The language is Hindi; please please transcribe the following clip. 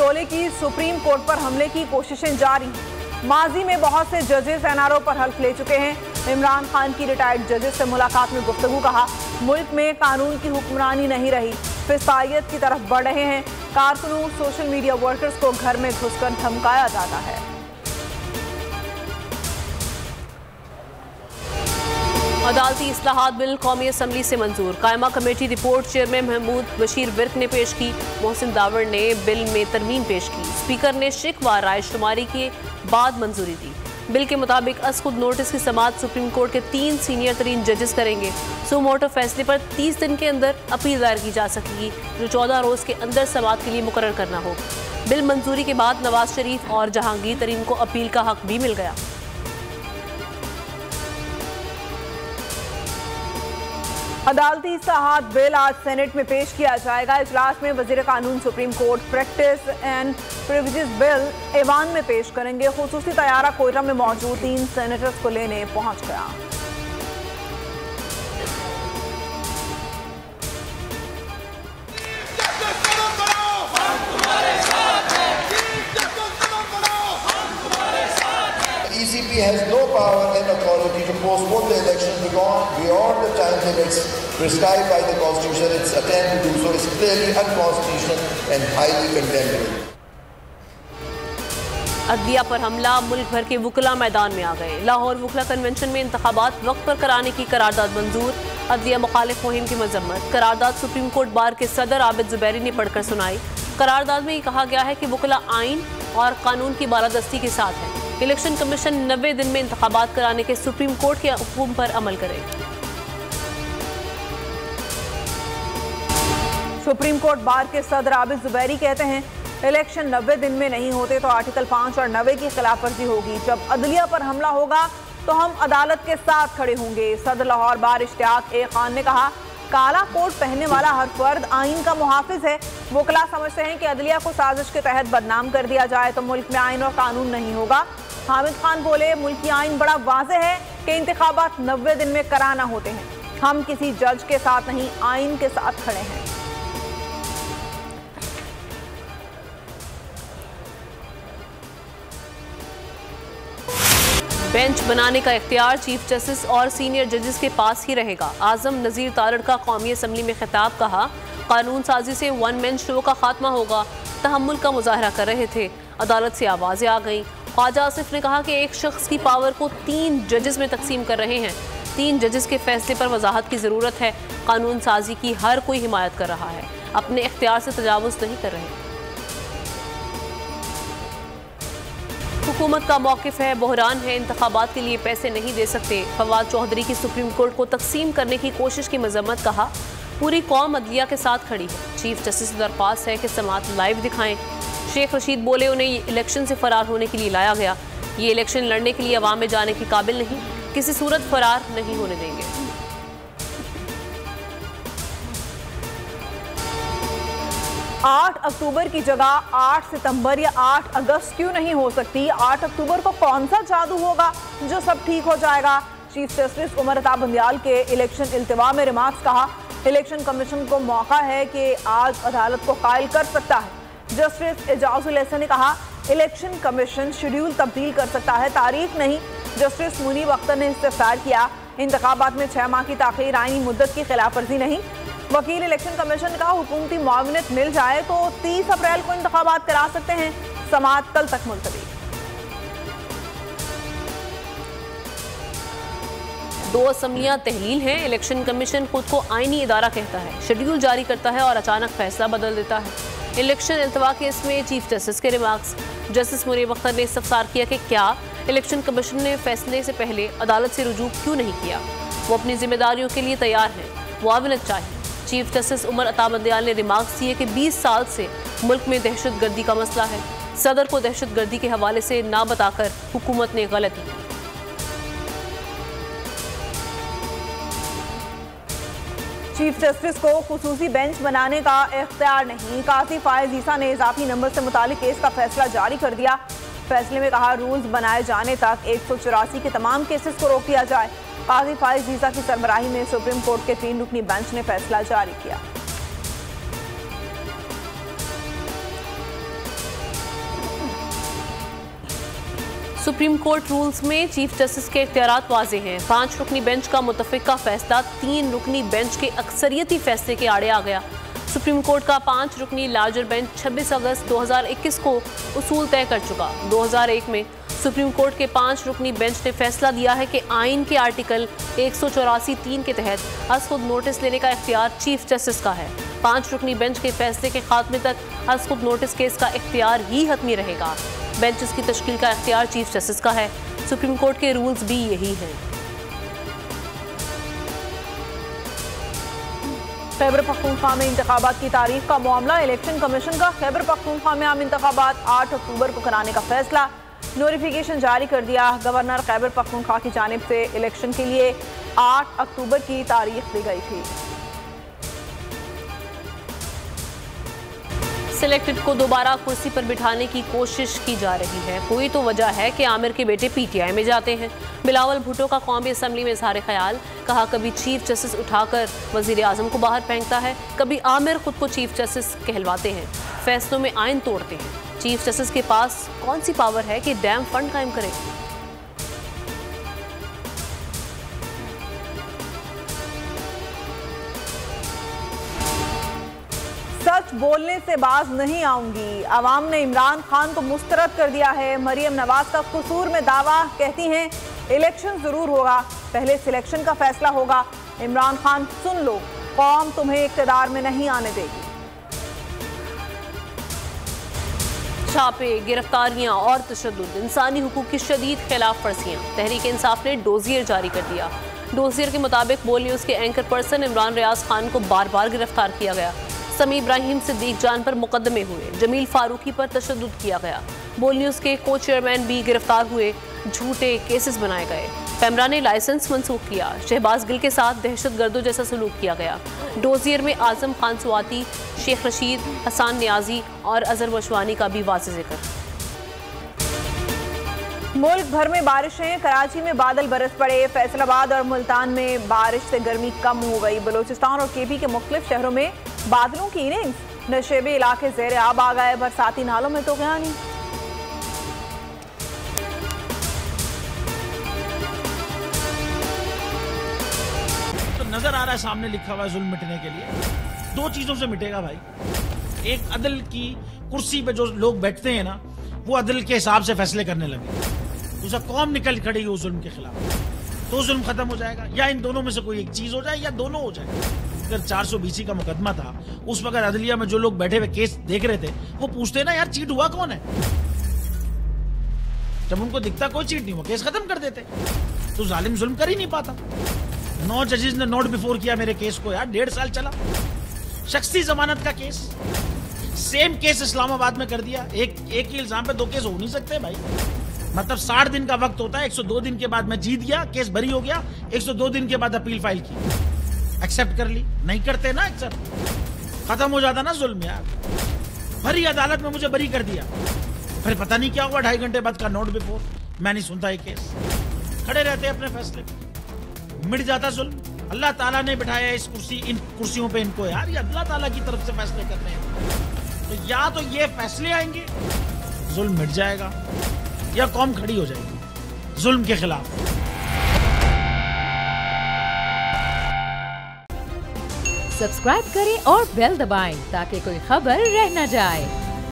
बोले कि सुप्रीम कोर्ट पर हमले की कोशिशें जारी हैं। माजी में बहुत से जजेस एनआरओ पर हल्फ ले चुके हैं। इमरान खान की रिटायर्ड जजेस से मुलाकात में गुफ्तगू कहा, मुल्क में कानून की हुक्मरानी नहीं रही, फिसाइयत की तरफ बढ़ रहे हैं। कारकुनों, सोशल मीडिया वर्कर्स को घर में घुसकर धमकाया जाता है। अदालती इस्लाहात बिल कौमी असम्बली से मंजूर। कायमा committee report chairman Mahmood Bashir Virk ने पेश की। मोहसिन दावर ने बिल में तरमीम पेश की। स्पीकर ने शिकवा राय शुमारी के बाद मंजूरी दी। बिल के मुताबिक अस खुद नोटिस की समाअत सुप्रीम कोर्ट के 3 सीनियर तरीन जजेस करेंगे। सो मोटो फैसले पर 30 दिन के अंदर अपील दायर की जा सकेगी, जो 14 रोज के अंदर समाअत के लिए मुकर्रर करना होगा। बिल मंजूरी के बाद नवाज शरीफ और जहांगीर तरीन को अपील का हक भी मिल गया। अदालती इस्लाहात बिल आज सेनेट में पेश किया जाएगा। इजलास में वजीर कानून Supreme Court practice and privileges bill ऐवान में पेश करेंगे। खुसूसी तैयारा कोयटा में मौजूद 3 सेनेटर्स को लेने पहुंच गया। ECP has no power and authority to postpone the election beyond the time limits prescribed by the Constitution. Its attempt to do so is clearly unconstitutional and highly condemnable. अदलिया पर हमला, मुल्क भर के वुकला मैदान में आ गए। लाहौर वुकला कन्वेंशन में इंतखाबात वक्त पर कराने की करारदाद मंजूर। अदलिया मुखालिफ मुहिम की मजम्मत। करारदाद सुप्रीम कोर्ट बार के सदर आबिद जुबैरी ने पढ़कर सुनाई। करारदाद में ये कहा गया है कि वुकला आइन और कानून की बालादस्ती के साथ है। इलेक्शन कमीशन 90 दिन में इंतखाबात कराने के सुप्रीम कोर्ट के हुक्म पर अमल करे। सुप्रीम कोर्ट बार के सदर आबिद जुबैरी कहते हैं, इलेक्शन 90 दिन में नहीं होते तो आर्टिकल 5 और 90 की खिलाफ वर्जी होगी। जब अदलिया पर हमला होगा तो हम अदालत के साथ खड़े होंगे। सदर लाहौर बार इश्तियाक ए खान ने कहा, काला कोट पहनने वाला हर फर्द आइन का मुहाफिज है। वकला समझते हैं कि अदलिया को साजिश के तहत बदनाम कर दिया जाए तो मुल्क में आइन और कानून नहीं होगा। हामिद खान बोले, मुल्क की आइन बड़ा वाज़ेह है कि इंतखाबात 90 दिन में कराना होते हैं। हम किसी जज के साथ नहीं, आइन के साथ खड़े हैं। बेंच बनाने का इख्तियार चीफ जस्टिस और सीनियर जजेस के पास ही रहेगा। आजम नज़ीर तारड़ का कौमी असम्बली में खिताब। कहा, कानून साजी से वन मैन शो का खात्मा होगा। तहम्मुल का मुजाहरा कर रहे थे, अदालत से आवाज़ें आ गईं। ख्वाजा आसिफ ने कहा कि एक शख्स की पावर को 3 जजेस में तकसीम कर रहे हैं। 3 जजेस के फैसले पर वजाहत की ज़रूरत है। कानून साजी की हर कोई हिमायत कर रहा है, अपने इख्तियार से तजावुज़ नहीं कर रहे। हुकूमत का मौक़िफ़ है, बहरान है, इंतखाबात के लिए पैसे नहीं दे सकते। फवाद चौधरी की सुप्रीम कोर्ट को तकसीम करने की कोशिश की मजम्मत। कहा, पूरी कौम अदलिया के साथ खड़ी है। चीफ जस्टिस से दरख्वास्त है कि समाअत लाइव दिखाएं। शेख रशीद बोले, उन्हें इलेक्शन से फरार होने के लिए लाया गया। ये इलेक्शन लड़ने के लिए अवाम में जाने के काबिल नहीं, किसी सूरत फरार नहीं होने देंगे। 8 अक्टूबर की जगह 8 सितंबर या 8 अगस्त क्यों नहीं हो सकती? 8 अक्टूबर को कौन सा जादू होगा जो सब ठीक हो जाएगा? चीफ जस्टिस उमर अता बंदियाल के इलेक्शन इल्तिवा में रिमार्क्स। कहा, इलेक्शन कमीशन को मौका है कि आज अदालत को कायल कर सकता है। जस्टिस एजाजुल एहसन ने कहा, इलेक्शन कमीशन शेड्यूल तब्दील कर सकता है, तारीख नहीं। जस्टिस मुनीब अख्तर ने इस्तफसार किया, इंतखाबात में 6 माह की ताख़ीर आईनी मुद्दत की खिलाफ वर्जी नहीं। वकील इलेक्शन कमीशन ने कहा, हुकूमती मुआवनत मिल जाए तो 30 अप्रैल को इंतखाबात करा सकते हैं। समाअत कल तक मुलतवी। 2 असम्बलियां तहलील हैं। इलेक्शन कमीशन खुद को आईनी इदारा कहता है, शेड्यूल जारी करता है और अचानक फैसला बदल देता है। इलेक्शन इल्तवा केस में चीफ जस्टिस के रिमार्क्स। जस्टिस मुनीब अख्तर ने इस्तफसार किया कि क्या इलेक्शन कमीशन ने फैसले से पहले अदालत से रुजू क्यों नहीं किया? वो अपनी जिम्मेदारियों के लिए तैयार हैं, मुआवनत चाहिए। चीफ जस्टिस उमर अता बंदियाल ने रिमार्क्स दिए कि 20 साल से मुल्क में दहशतगर्दी का मसला है। सदर को दहशतगर्दी के हवाले से ना बताकर हुकूमत ने गलती की। चीफ जस्टिस को खुसूसी बेंच बनाने का इख्तियार नहीं। काजी फायज ईसा ने इजाफी नंबर से मुतालिक केस का फैसला जारी कर दिया। फैसले में कहा, रूल्स बनाए जाने तक 184 के तमाम केसेस को रोक दिया जाए। काजी फायज ईसा की सरबराही में सुप्रीम कोर्ट के 3 रुकनी बेंच ने फैसला जारी किया। सुप्रीम कोर्ट रूल्स में चीफ जस्टिस के इख्तियारात वाज़ेह हैं। 5 रुकनी बेंच का मुतफ़िका फैसला 3 रुकनी बेंच के अक्सरियती फैसले के आड़े आ गया। सुप्रीम कोर्ट का 5 रुकनी लार्जर बेंच 26 अगस्त 2021 को उसूल तय कर चुका। 2001 में सुप्रीम कोर्ट के 5 रुकनी बेंच ने फैसला दिया है कि आइन के आर्टिकल 184(3) के तहत अज़-खुद नोटिस लेने का इख्तियार चीफ जस्टिस का है। 5 रुकनी बेंच के फैसले के खात्मे तक अज़-खुद नोटिस केस का इख्तियार ही हतमी रहेगा। बेंचेस की तश्कील का इख्तियार चीफ जस्टिस का है। सुप्रीम कोर्ट के रूल्स भी यही हैं। खैबर पख्तूनख्वा में इंतखाबात की तारीख का मामला। इलेक्शन कमीशन का खैबर पख्तूनख्वा में आम इंतखाबात 8 अक्टूबर को कराने का फैसला। नोटिफिकेशन जारी कर दिया। गवर्नर खैबर पख्तूनख्वा की जानिब से इलेक्शन के लिए 8 अक्टूबर की तारीख दी गई थी। सिलेक्टेड को दोबारा कुर्सी पर बिठाने की कोशिश की जा रही है। कोई तो वजह है कि आमिर के बेटे पीटीआई में जाते हैं। बिलावल भुट्टो का कौमी असम्बली में इजहार ख्याल, कहा कभी चीफ जस्टिस उठाकर वजीर आजम को बाहर फेंकता है, कभी आमिर खुद को चीफ जस्टिस कहलवाते हैं, फैसलों में आइन तोड़ते हैं। चीफ जस्टिस के पास कौन सी पावर है कि डैम फंड कायम करे? सच बोलने से बाज नहीं आऊंगी। अवाम ने इमरान खान को मुस्तरद कर दिया है। मरियम नवाज का कसूर में दावा, कहती हैं इलेक्शन जरूर होगा, पहले सिलेक्शन का फैसला होगा। इमरान खान सुन लो, कौम तुम्हें इख्तिदार में नहीं आने देगी। छापे, गिरफ्तारियां और तशद्दुद, इंसानी हुकूक की शदीद खिलाफ वर्जियां। तहरीक इंसाफ ने डोजियर जारी कर दिया। डोजियर के मुताबिक बोल न्यूज़ के एंकर पर्सन इमरान रियाज खान को बार बार गिरफ्तार किया गया। समी इब्राहिम सिद्दीक जान पर मुकदमे हुए। जमील फारूकी पर तशद्दुद किया गया। बोल न्यूज़ के को चेयरमैन भी गिरफ्तार हुए। झूठे केसेस बनाए गए। पैमरा ने लाइसेंस मनसूख किया। शहबाज गिल के साथ दहशतगर्दों जैसा सलूक किया गया। डोजियर में आजम खान सुवाती, शेख रशीद, हसान नियाजी और अजहर वशवानी का भी वाज़ेह जिक्र। मुल्क भर में बारिशें। कराची में बादल बरस पड़े। फैसलाबाद और मुल्तान में बारिश से गर्मी कम हो गई। बलोचिस्तान और केपी के मुख्तलिफ शहरों में बादलों की इनिंग्स। नशेबी इलाके ज़ेरे आब आ गए। बरसाती नालों में तो गया नहीं। तो नजर आ रहा है सामने लिखा हुआ है जुल्म मिटने के लिए 2 चीजों से मिटेगा भाई। एक, अदल की कुर्सी पे जो लोग बैठते हैं ना, वो अदल के हिसाब से फैसले करने लगे। दूसरा, कौम निकल खड़ी उस जुल्म के खिलाफ, तो जुल्म खत्म हो जाएगा। या इन दोनों में से कोई एक चीज हो जाए या दोनों हो जाए। अगर 420 का मुकदमा था, उस वक्त अदलिया में जो लोग बैठे हुए केस देख रहे थे, वो पूछते ना यार चीट हुआ कौन है। जब उनको दिखता कोई चीट नहीं हुआ, केस खत्म कर देते। तो जालिम जुल्म कर ही नहीं पाता। 9 जजेस ने नोट बिफोर किया मेरे केस को यार, 1.5 साल चला। शख्सी जमानत का केस, सेम केस इस्लामाबाद में कर दिया। एक ही इल्जाम पे 2 केस हो नहीं सकते भाई। मतलब 60 दिन का वक्त होता है। 102 दिन के बाद मैं जीत गया, केस बरी हो गया। 102 दिन के बाद अपील फाइल की, एक्सेप्ट कर ली। नहीं करते ना एक्सेप्ट, खत्म हो जाता ना जुल्म यार। भरी अदालत में मुझे बरी कर दिया, फिर पता नहीं क्या हुआ 2.5 घंटे बाद का नोट बिफोर। मैं नहीं सुनता ये केस, खड़े रहते अपने फैसले पे, मिट जाता जुल्म। अल्लाह ताला ने बिठाया इन कुर्सियों पे इनको यार, ये अल्लाह ताला की तरफ से फैसले करने हैं। तो या तो ये फैसले आएंगे, जुल्म मिट जाएगा, या कौम खड़ी हो जाएगी जुल्म के खिलाफ। सब्सक्राइब करें और बेल दबाएं ताकि कोई खबर रह न जाए।